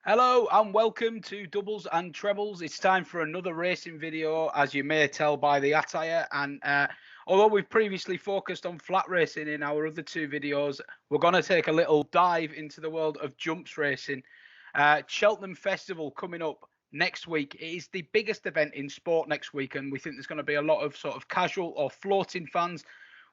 Hello and welcome to Doubles and Trebles. It's time for another racing video, as you may tell by the attire. And although we've previously focused on flat racing in our other two videos, we're going to take a little dive into the world of jumps racing. Cheltenham Festival coming up next week. It is the biggest event in sport next week, and we think there's going to be a lot of sort of casual or floating fans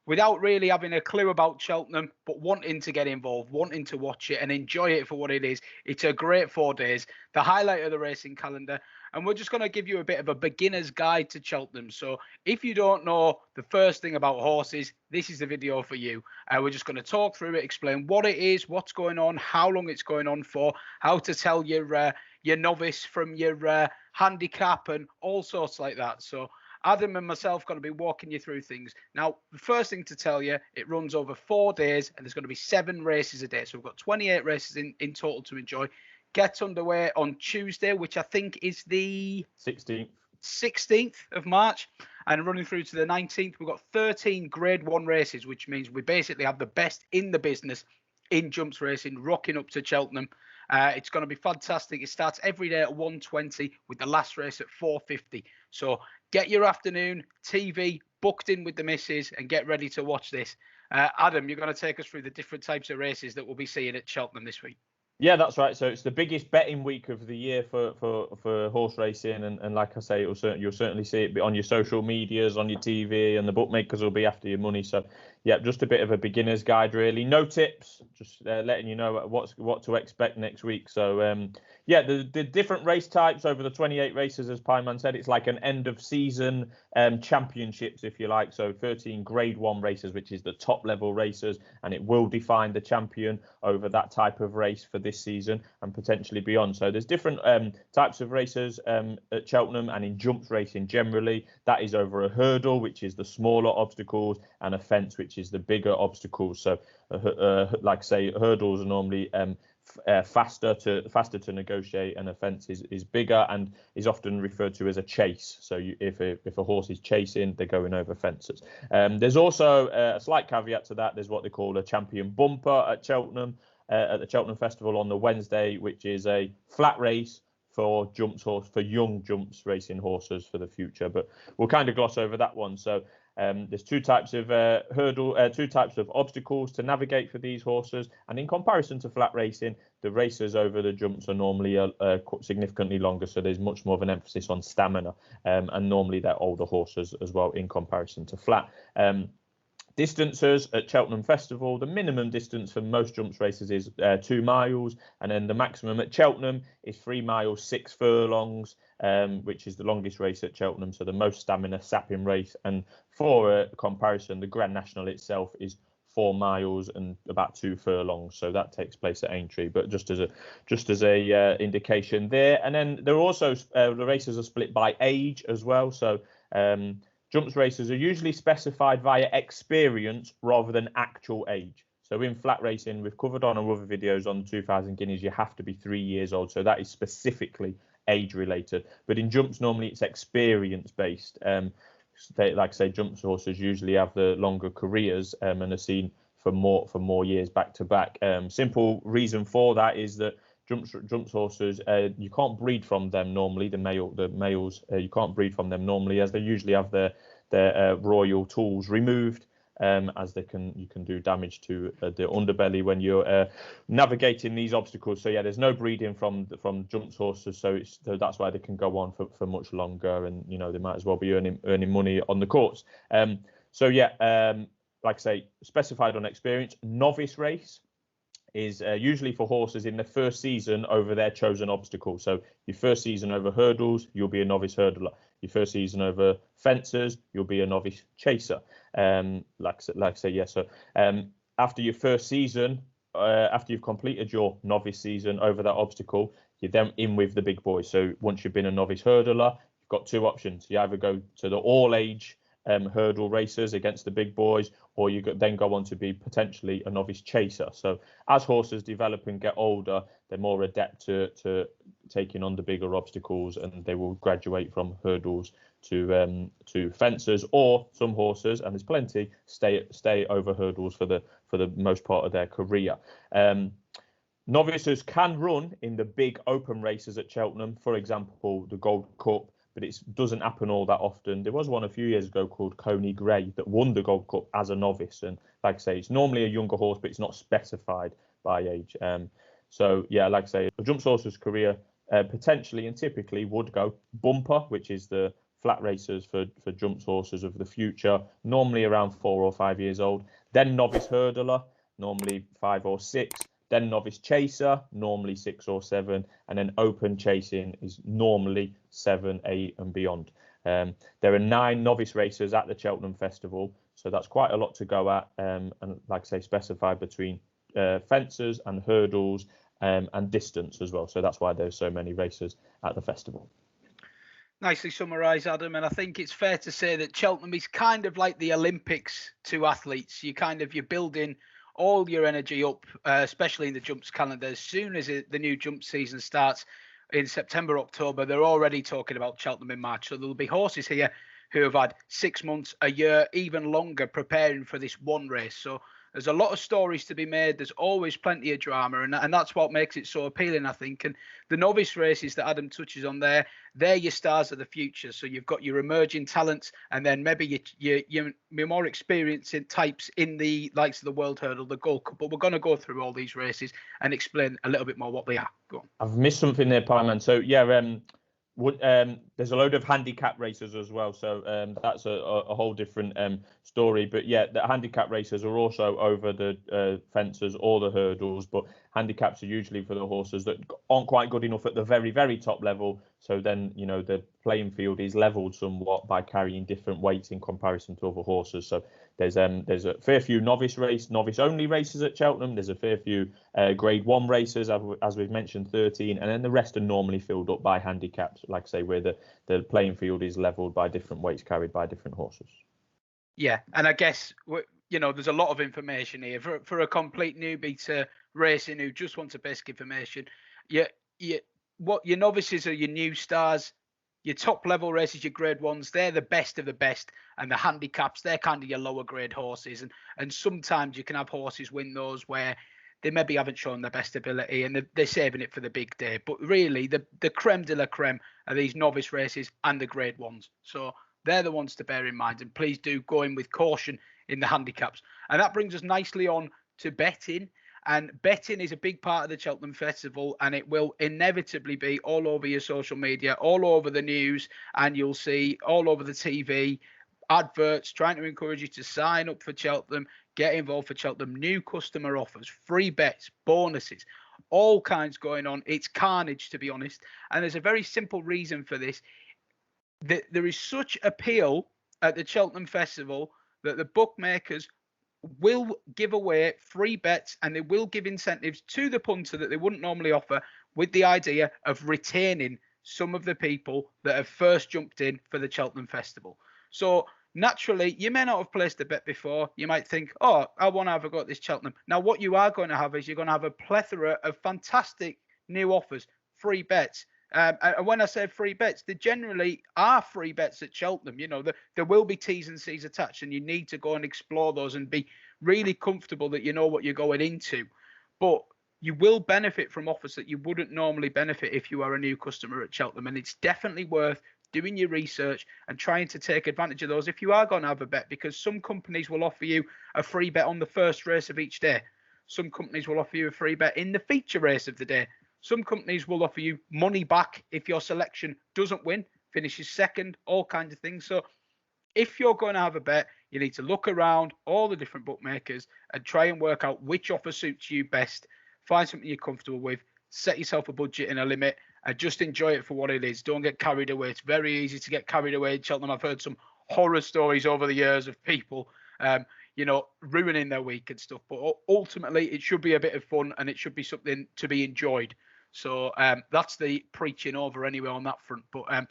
without really having a clue about Cheltenham, but wanting to get involved, wanting to watch it and enjoy it for what it is. It's a great 4 days, the highlight of the racing calendar. And we're just going to give you a bit of a beginner's guide to Cheltenham. So if you don't know the first thing about horses, this is the video for you. We're just going to talk through it, explain what it is, what's going on, how long it's going on for, how to tell your novice from your handicap and all sorts like that. So Adam and myself going to be walking you through things. Now, the first thing to tell you, it runs over 4 days and there's going to be 7 races a day. So we've got 28 races in total to enjoy. Gets underway on Tuesday, which I think is the 16th of March, and running through to the 19th. We've got 13 Grade 1 races, which means we basically have the best in the business in jumps racing, rocking up to Cheltenham. It's going to be fantastic. It starts every day at 1:20 with the last race at 4:50. So get your afternoon TV booked in with the missus and get ready to watch this. Adam, you're going to take us through the different types of races that we'll be seeing at Cheltenham this week. Yeah, that's right. So it's the biggest betting week of the year for horse racing, and like I say, you'll certainly see it on your social medias, on your TV, and the bookmakers will be after your money. So yeah, just a bit of a beginner's guide, really. No tips, just letting you know what to expect next week. So yeah, the different race types over the 28 races, as Pyman said, it's like an end of season championships, if you like. So 13 Grade 1 races, which is the top level races, and it will define the champion over that type of race for this season and potentially beyond. So there's different types of races at Cheltenham, and in jumps racing generally, that is over a hurdle, which is the smaller obstacles, and a fence, which is the bigger obstacles. So like I say, hurdles are normally faster to negotiate, and a fence is bigger and is often referred to as a chase. So if a horse is chasing, they're going over fences. There's also a slight caveat to that. There's what they call a champion bumper at Cheltenham, at the Cheltenham Festival on the Wednesday, which is a flat race for young jumps racing horses for the future. But we'll kind of gloss over that one. So there's two types of two types of obstacles to navigate for these horses, and in comparison to flat racing, the races over the jumps are normally significantly longer. So there's much more of an emphasis on stamina, and normally they're older horses as well in comparison to flat. Distances at Cheltenham Festival, the minimum distance for most jumps races is 2 miles, and then the maximum at Cheltenham is 3 miles 6 furlongs, which is the longest race at Cheltenham, so the most stamina sapping race. And for comparison, the Grand National itself is 4 miles and about 2 furlongs, so that takes place at Aintree. But just as a indication there. And then there are also the races are split by age as well. So jumps races are usually specified via experience rather than actual age. So in flat racing, we've covered on our other videos on 2,000 guineas, you have to be 3 years old. So that is specifically age related. But in jumps, normally it's experience based. Like I say, jumps horses usually have the longer careers and are seen for more years back to back. Simple reason for that is that jumps horses, you can't breed from them normally. The males, you can't breed from them normally, as they usually have their royal tools removed, as you can do damage to the underbelly when you're navigating these obstacles. So yeah, there's no breeding from jumps horses, so that's why they can go on for much longer, and they might as well be earning money on the courts. So yeah, like I say, specified on experience. Novice race is usually for horses in their first season over their chosen obstacle. So your first season over hurdles, you'll be a novice hurdler. Your first season over fences, you'll be a novice chaser. Like I say, yes. So after your first season, after you've completed your novice season over that obstacle, you're then in with the big boys. So once you've been a novice hurdler, you've got 2 options. You either go to the all-age hurdle races against the big boys, or you then go on to be potentially a novice chaser. So as horses develop and get older, they're more adept to taking on the bigger obstacles, and they will graduate from hurdles to fences, or some horses, and there's plenty, stay over hurdles for the most part of their career. Novices can run in the big open races at Cheltenham, for example, the Gold Cup, but it doesn't happen all that often. There was one a few years ago called Coney Gray that won the Gold Cup as a novice. And like I say, it's normally a younger horse, but it's not specified by age. So, yeah, like I say, a jumps horse's career potentially and typically would go bumper, which is the flat racers for jumps horses of the future, normally around 4 or 5 years old. Then novice hurdler, normally 5 or 6. Then novice chaser, normally 6 or 7, and then open chasing is normally 7, 8 and beyond. There are 9 novice racers at the Cheltenham Festival, so that's quite a lot to go at, and like I say, specified between fences and hurdles and distance as well. So that's why there's so many races at the festival. Nicely summarised, Adam. And I think it's fair to say that Cheltenham is kind of like the Olympics to athletes. You're building all your energy up, especially in the jumps calendar. As soon as the new jump season starts in September, October, they're already talking about Cheltenham in March. So there'll be horses here who have had 6 months, a year, even longer preparing for this one race. So there's a lot of stories to be made. There's always plenty of drama, and that's what makes it so appealing, I think. And the novice races that Adam touches on there, they're your stars of the future. So you've got your emerging talents, and then maybe your more experienced types in the likes of the World Hurdle, the Gold Cup. But we're going to go through all these races and explain a little bit more what they are. Go on. I've missed something there, Pieman. So yeah, there's a load of handicap races as well, so that's a whole different story. But yeah, the handicap races are also over the fences or the hurdles, but handicaps are usually for the horses that aren't quite good enough at the very, very top level. So then, the playing field is leveled somewhat by carrying different weights in comparison to other horses. So there's a fair few novice only races at Cheltenham. There's a fair few Grade 1 races, as we've mentioned, 13, and then the rest are normally filled up by handicaps, like I say, where the playing field is leveled by different weights carried by different horses. Yeah, and I guess there's a lot of information here for a complete newbie to racing who just wants a basic information. What your novices are, your new stars. Your top level races, your Grade 1s, they're the best of the best, and the handicaps, they're kind of your lower grade horses. And sometimes you can have horses win those where they maybe haven't shown their best ability and they're saving it for the big day. But really, the creme de la creme are these novice races and the Grade 1s. So they're the ones to bear in mind. And please do go in with caution in the handicaps. And that brings us nicely on to betting. And betting is a big part of the Cheltenham Festival, and it will inevitably be all over your social media, all over the news, and you'll see all over the TV adverts trying to encourage you to sign up for Cheltenham, get involved for Cheltenham, new customer offers, free bets, bonuses, all kinds going on. It's carnage, to be honest. And there's a very simple reason for this. There is such appeal at the Cheltenham Festival that the bookmakers will give away free bets and they will give incentives to the punter that they wouldn't normally offer, with the idea of retaining some of the people that have first jumped in for the Cheltenham Festival. So naturally, you may not have placed a bet before. You might think, oh, I want to have a go at this Cheltenham. Now, what you are going to have is you're going to have a plethora of fantastic new offers, free bets. And when I say free bets, they generally are free bets at Cheltenham. There will be T's and C's attached, and you need to go and explore those and be really comfortable that you know what you're going into. But you will benefit from offers that you wouldn't normally benefit if you are a new customer at Cheltenham. And it's definitely worth doing your research and trying to take advantage of those if you are going to have a bet, because some companies will offer you a free bet on the first race of each day. Some companies will offer you a free bet in the feature race of the day. Some companies will offer you money back if your selection doesn't win, finishes second, all kinds of things. So if you're going to have a bet, you need to look around all the different bookmakers and try and work out which offer suits you best. Find something you're comfortable with, set yourself a budget and a limit, and just enjoy it for what it is. Don't get carried away. It's very easy to get carried away in Cheltenham. I've heard some horror stories over the years of people ruining their week and stuff. But ultimately, it should be a bit of fun and it should be something to be enjoyed. So that's the preaching over anyway on that front. But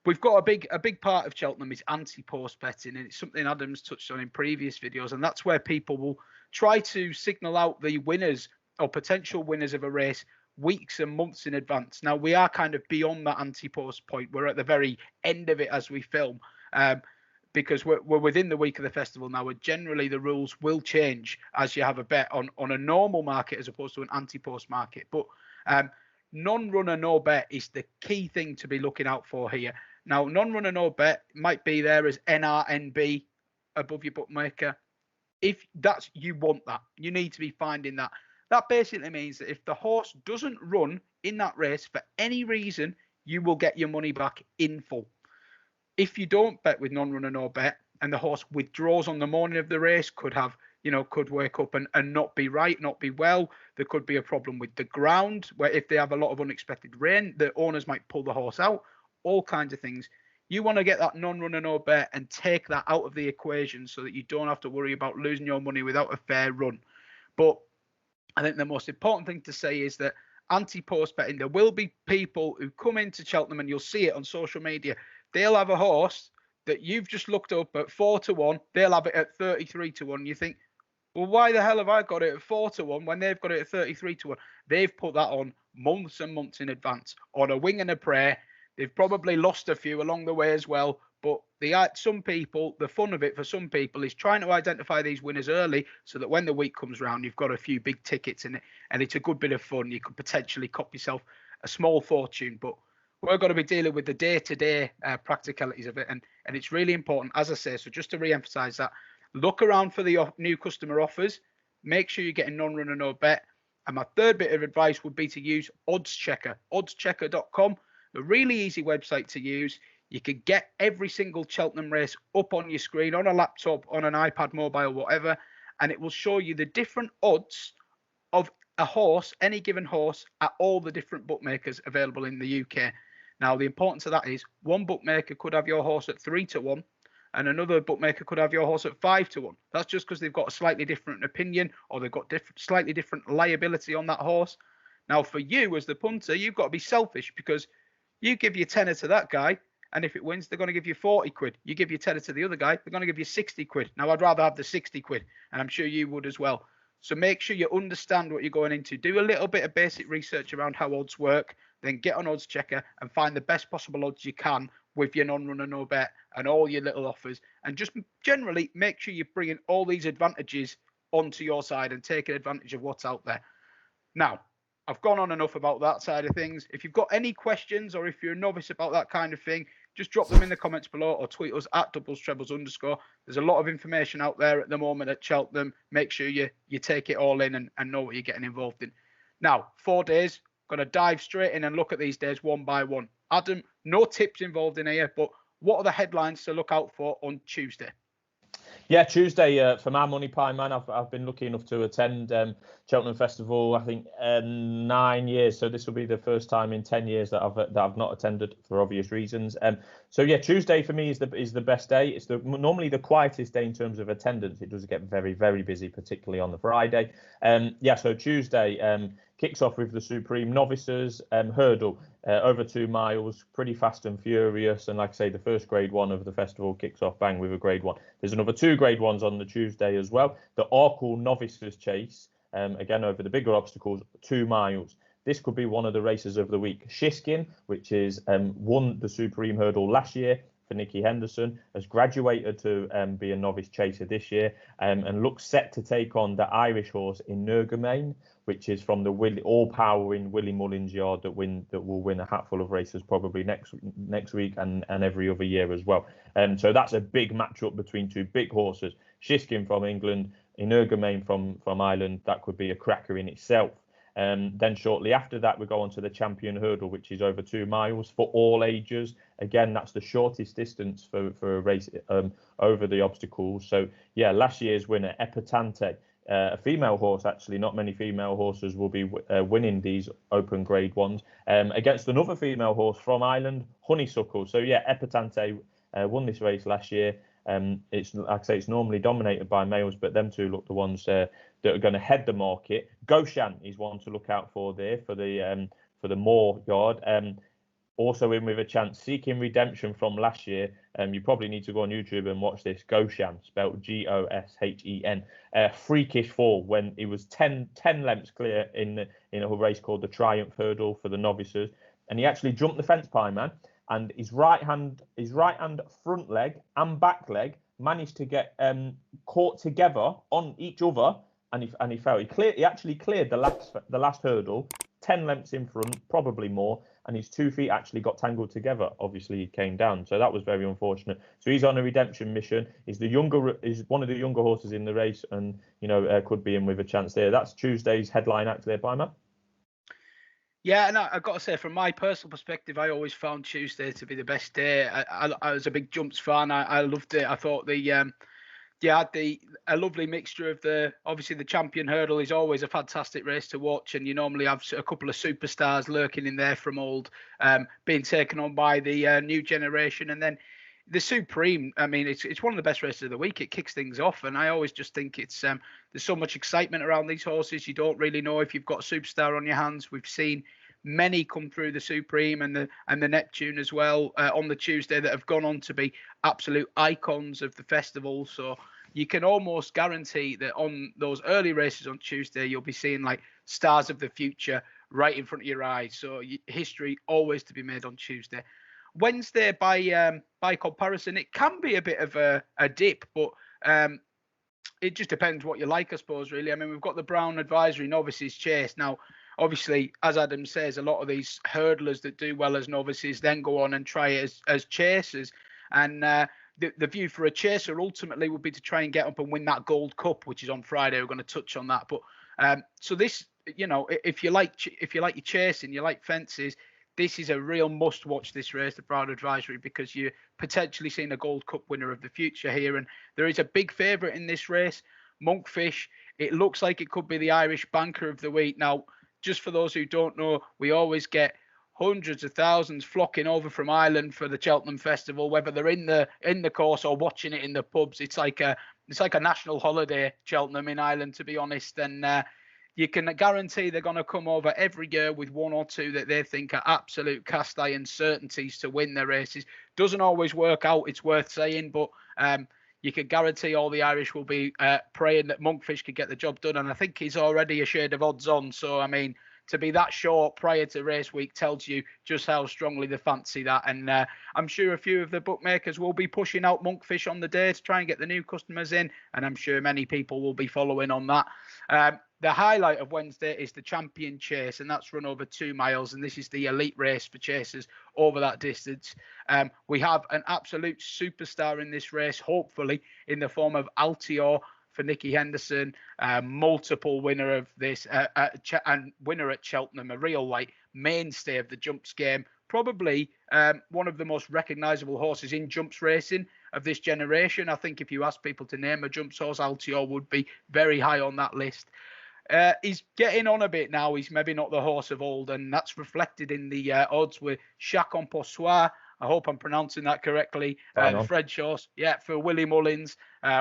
we've got a big part of Cheltenham is anti-post betting, and it's something Adam's touched on in previous videos, and that's where people will try to signal out the winners or potential winners of a race weeks and months in advance. Now, we are kind of beyond that anti-post point. We're at the very end of it as we film. because we're within the week of the festival now, and generally the rules will change as you have a bet on a normal market as opposed to an anti-post market. But non-runner, no bet is the key thing to be looking out for here. Now, non-runner, no bet might be there as NRNB above your bookmaker. If that's, you want that, you need to be finding that. That basically means that if the horse doesn't run in that race for any reason, you will get your money back in full. If you don't bet with non-runner, no bet, and the horse withdraws on the morning of the race, could wake up and not be right, not be well. There could be a problem with the ground, where if they have a lot of unexpected rain, the owners might pull the horse out, all kinds of things. You want to get that non-runner, no bet and take that out of the equation so that you don't have to worry about losing your money without a fair run. But I think the most important thing to say is that anti-post betting, there will be people who come into Cheltenham, and you'll see it on social media. They'll have a horse that you've just looked up at 4-1. They'll have it at 33-1. You think, well, why the hell have I got it at 4-1 when they've got it at 33-1? They've put that on months and months in advance on a wing and a prayer. They've probably lost a few along the way as well. But some people, the fun of it for some people is trying to identify these winners early so that when the week comes around, you've got a few big tickets in it, and it's a good bit of fun. You could potentially cop yourself a small fortune, but we're going to be dealing with the day-to-day practicalities of it, and it's really important, as I say. So just to re-emphasize that, look around for the new customer offers. Make sure you're getting non-runner, no bet. And my third bit of advice would be to use Odds Checker, oddschecker.com, a really easy website to use. You could get every single Cheltenham race up on your screen, on a laptop, on an iPad, mobile, whatever, and it will show you the different odds of a horse, any given horse, at all the different bookmakers available in the UK. Now, the importance of that is one bookmaker could have your horse at 3-1, and another bookmaker could have your horse at 5-1. That's just because they've got a slightly different opinion, or they've got slightly different liability on that horse. Now, for you as the punter, you've got to be selfish, because you give your tenner to that guy, and if it wins, they're going to give you 40 quid. You give your tenner to the other guy, they're going to give you 60 quid. Now, I'd rather have the 60 quid, and I'm sure you would as well. So make sure you understand what you're going into. Do a little bit of basic research around how odds work, then get on Odds Checker and find the best possible odds you can with your non-runner, no bet and all your little offers. And just generally make sure you're bringing all these advantages onto your side and taking advantage of what's out there. Now, I've gone on enough about that side of things. If you've got any questions, or if you're a novice about that kind of thing, just drop them in the comments below, or tweet us at @doubles_trebles_. There's a lot of information out there at the moment at Cheltenham. Make sure you take it all in and know what you're getting involved in. Now, 4 days, going to dive straight in and look at these days one by one. Adam, no tips involved in here, but what are the headlines to look out for on Tuesday? Yeah, Tuesday for my money pie, man. I've been lucky enough to attend Cheltenham Festival, I think 9 years. So this will be the first time in 10 years that I've not attended, for obvious reasons. So yeah, Tuesday for me is the best day. It's normally the quietest day in terms of attendance. It does get very, very busy, particularly on the Friday. So Tuesday kicks off with the Supreme Novices hurdle, over 2 miles, pretty fast and furious. And like I say, the first grade 1 of the festival kicks off bang with a grade 1. There's another 2 grade 1s on the Tuesday as well. The Arkle Novices Chase, again over the bigger obstacles, 2 miles. This could be one of the races of the week. Shiskin, which is won the Supreme Hurdle last year for Nicky Henderson, has graduated to be a novice chaser this year, and looks set to take on the Irish horse Energumene, which is from the all-powering Willie Mullins yard that will win a hatful of races probably next week and every other year as well. So that's a big matchup between 2 big horses. Shiskin from England, Energumene from Ireland. That could be a cracker in itself. Then shortly after that, we go on to the Champion Hurdle, which is over 2 miles for all ages. Again, that's the shortest distance for a race over the obstacles. So yeah, last year's winner, Epatante, a female horse, actually. Not many female horses will be winning these open grade 1s, against another female horse from Ireland, Honeysuckle. So yeah, Epatante won this race last year. It's, like I say, it's normally dominated by males, but them 2 look the ones that are going to head the market. Goshan is one to look out for there for the Moor yard. Also in with a chance, Seeking Redemption from last year. You probably need to go on YouTube and watch this. Goshan, spelled Goshen. Freakish fall when he was 10 lengths clear in a race called the Triumph Hurdle for the novices, and he actually jumped the fence pie, man. and his right hand front leg and back leg managed to get caught together on each other, and he fell. He actually cleared the last hurdle 10 lengths in front, probably more, and his 2 feet actually got tangled together. Obviously, he came down, so that was very unfortunate. So he's on a redemption mission. He's one of the younger horses in the race, and could be in with a chance there. That's Tuesday's headline act there, by Matt. Yeah, and I've got to say, from my personal perspective, I always found Tuesday to be the best day. I was a big jumps fan. I loved it. I thought had a lovely mixture of obviously the champion hurdle is always a fantastic race to watch, and you normally have a couple of superstars lurking in there from old, being taken on by the new generation, and then the Supreme. I mean, it's one of the best races of the week. It kicks things off, and I always just think it's there's so much excitement around these horses. You don't really know if you've got a superstar on your hands. We've seen many come through the Supreme and the Neptune as well on the Tuesday that have gone on to be absolute icons of the festival. So you can almost guarantee that on those early races on Tuesday, you'll be seeing like stars of the future right in front of your eyes. So history always to be made on Tuesday. Wednesday, by comparison, it can be a bit of a dip, but it just depends what you like, I suppose, really. I mean, we've got the Brown Advisory Novices Chase. Now, obviously, as Adam says, a lot of these hurdlers that do well as novices then go on and try it as chasers. And the view for a chaser ultimately would be to try and get up and win that Gold Cup, which is on Friday. We're going to touch on that. But so this, if you like your chasing, you like fences, this is a real must-watch, this race, the Brown Advisory, because you're potentially seeing a Gold Cup winner of the future here. And there is a big favourite in this race, Monkfish. It looks like it could be the Irish banker of the week. Now, just for those who don't know, we always get hundreds of thousands flocking over from Ireland for the Cheltenham Festival, whether they're in the course or watching it in the pubs. It's like a national holiday, Cheltenham in Ireland, to be honest. And you can guarantee they're going to come over every year with one or two that they think are absolute cast iron certainties to win their races. Doesn't always work out, it's worth saying, but you can guarantee all the Irish will be praying that Monkfish could get the job done. And I think he's already a shade of odds on. So, I mean, to be that short prior to race week tells you just how strongly they fancy that. And I'm sure a few of the bookmakers will be pushing out Monkfish on the day to try and get the new customers in. And I'm sure many people will be following on that. The highlight of Wednesday is the Champion Chase, and that's run over 2 miles. And this is the elite race for chasers over that distance. We have an absolute superstar in this race, hopefully, in the form of Altior for Nicky Henderson, multiple winner of this and winner at Cheltenham, a real mainstay of the jumps game. Probably one of the most recognisable horses in jumps racing of this generation. I think if you ask people to name a jumps horse, Altior would be very high on that list. He's getting on a bit now. He's maybe not the horse of old, and that's reflected in the odds with Chacon Possoir. I hope I'm pronouncing that correctly. French horse, for Willie Mullins.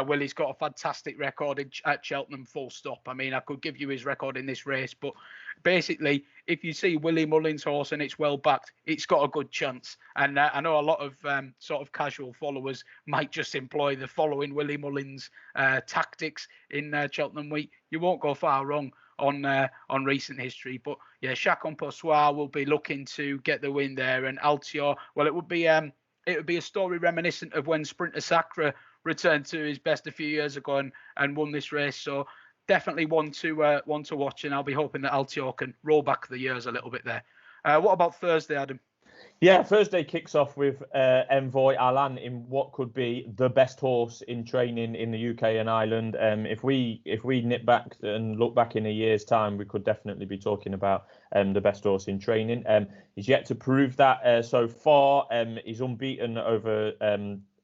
Willie's got a fantastic record at Cheltenham, full stop. I mean, I could give you his record in this race, but basically, if you see Willie Mullins' horse and it's well backed, it's got a good chance. And I know a lot of sort of casual followers might just employ the following Willie Mullins tactics in Cheltenham Week. You won't go far wrong on recent history. But yeah, Chacon Possoir will be looking to get the win there, and Altior, well, it would be a story reminiscent of when Sprinter Sacre returned to his best a few years ago and won this race. So definitely one to watch, and I'll be hoping that Altior can roll back the years a little bit there. What about Thursday, Adam? Yeah, Thursday kicks off with Envoy Alan in what could be the best horse in training in the UK and Ireland. If we nip back and look back in a year's time, we could definitely be talking about the best horse in training. He's yet to prove that so far. He's unbeaten over.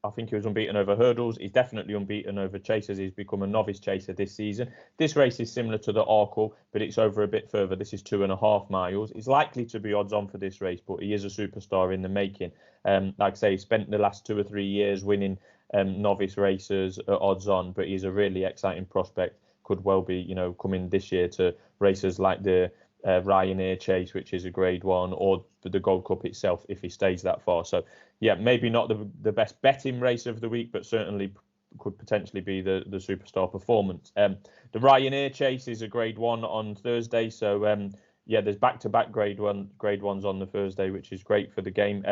I think he was unbeaten over hurdles. He's definitely unbeaten over chasers. He's become a novice chaser this season. This race is similar to the Arkle, but it's over a bit further. This is 2.5 miles. He's likely to be odds on for this race, but he is a superstar in the making. Like I say, he spent the last 2 or 3 years winning novice races at odds on, but he's a really exciting prospect. Could well be, coming this year to races like the Ryanair Chase, which is a Grade 1, or the Gold Cup itself if he stays that far. So yeah, maybe not the best betting race of the week, but certainly could potentially be the superstar performance. The Ryanair Chase is a Grade 1 on Thursday, so there's back-to-back Grade 1s on the Thursday, which is great for the game.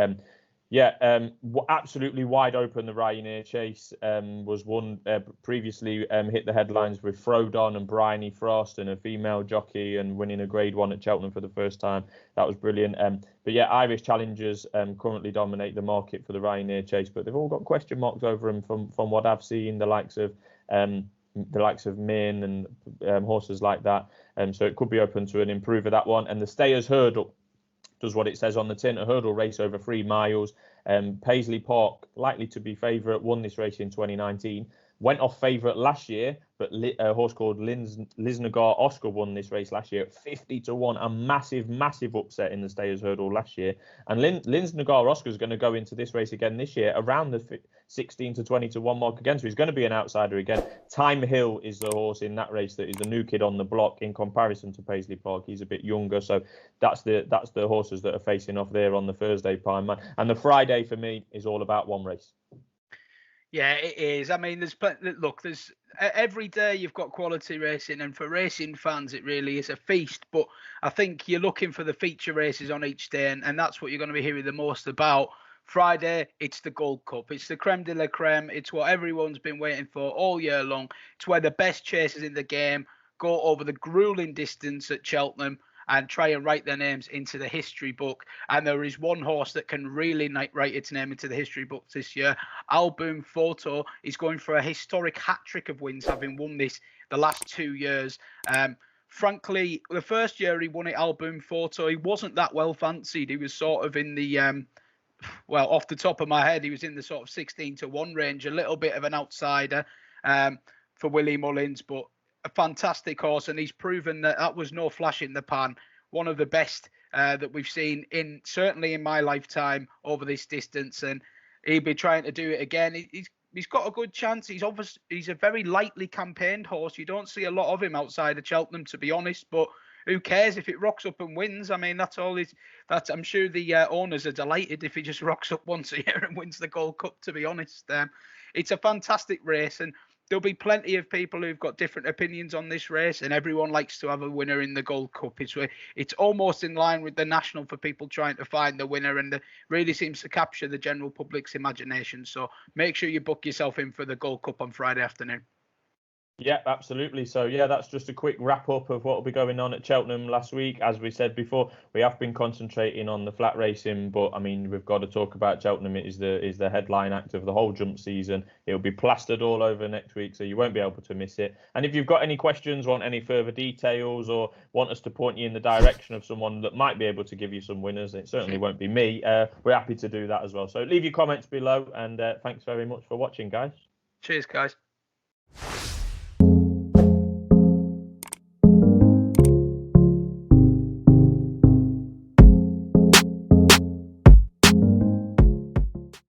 Yeah, absolutely wide open. The Ryanair Chase was won previously, hit the headlines with Frodon and Bryony Frost and a female jockey and winning a Grade 1 at Cheltenham for the first time. That was brilliant. But yeah, Irish challengers currently dominate the market for the Ryanair Chase, but they've all got question marks over them from what I've seen. The likes of Min and horses like that. So it could be open to an improver, that one. And the Stayers Hurdle does what it says on the tin, a hurdle race over 3 miles. Paisley Park, likely to be favourite, won this race in 2019. Went off favourite last year, but a horse called Lisnagar Oscar won this race last year at 50-1. A massive upset in the Stayers Hurdle last year. And Lisnagar Oscar is going to go into this race again this year around the 16 to 20-1 mark again. So he's going to be an outsider again. Time Hill is the horse in that race that is the new kid on the block in comparison to Paisley Park. He's a bit younger, so that's the horses that are facing off there on the Thursday prime. And the Friday for me is all about one race. Yeah, it is. I mean, there's every day you've got quality racing, and for racing fans, it really is a feast. But I think you're looking for the feature races on each day, and that's what you're going to be hearing the most about. Friday, it's the Gold Cup. It's the creme de la creme. It's what everyone's been waiting for all year long. It's where the best chasers in the game go over the grueling distance at Cheltenham and try and write their names into the history book. And there is one horse that can really write its name into the history books this year. Alboom Photo is going for a historic hat-trick of wins, having won this the last 2 years. Frankly, the first year he won it, Alboom Photo, he wasn't that well fancied. He was sort of in the, off the top of my head, he was in the sort of 16-1 range, a little bit of an outsider for Willie Mullins, but a fantastic horse, and he's proven that was no flash in the pan. One of the best that we've seen certainly in my lifetime over this distance, and he'll be trying to do it again. He's got a good chance. He's a very lightly campaigned horse. You don't see a lot of him outside of Cheltenham, to be honest. But who cares if it rocks up and wins? I mean, that's all. I'm sure the owners are delighted if he just rocks up once a year and wins the Gold Cup. To be honest, it's a fantastic race, and there'll be plenty of people who've got different opinions on this race, and everyone likes to have a winner in the Gold Cup. It's almost in line with the National for people trying to find the winner, and it really seems to capture the general public's imagination. So make sure you book yourself in for the Gold Cup on Friday afternoon. Yeah, absolutely. So, yeah, that's just a quick wrap up of what will be going on at Cheltenham last week. As we said before, we have been concentrating on the flat racing, but I mean, we've got to talk about Cheltenham. It is the headline act of the whole jump season. It'll be plastered all over next week, so you won't be able to miss it. And if you've got any questions, want any further details, or want us to point you in the direction of someone that might be able to give you some winners, it certainly won't be me. We're happy to do that as well. So leave your comments below, and thanks very much for watching, guys. Cheers, guys.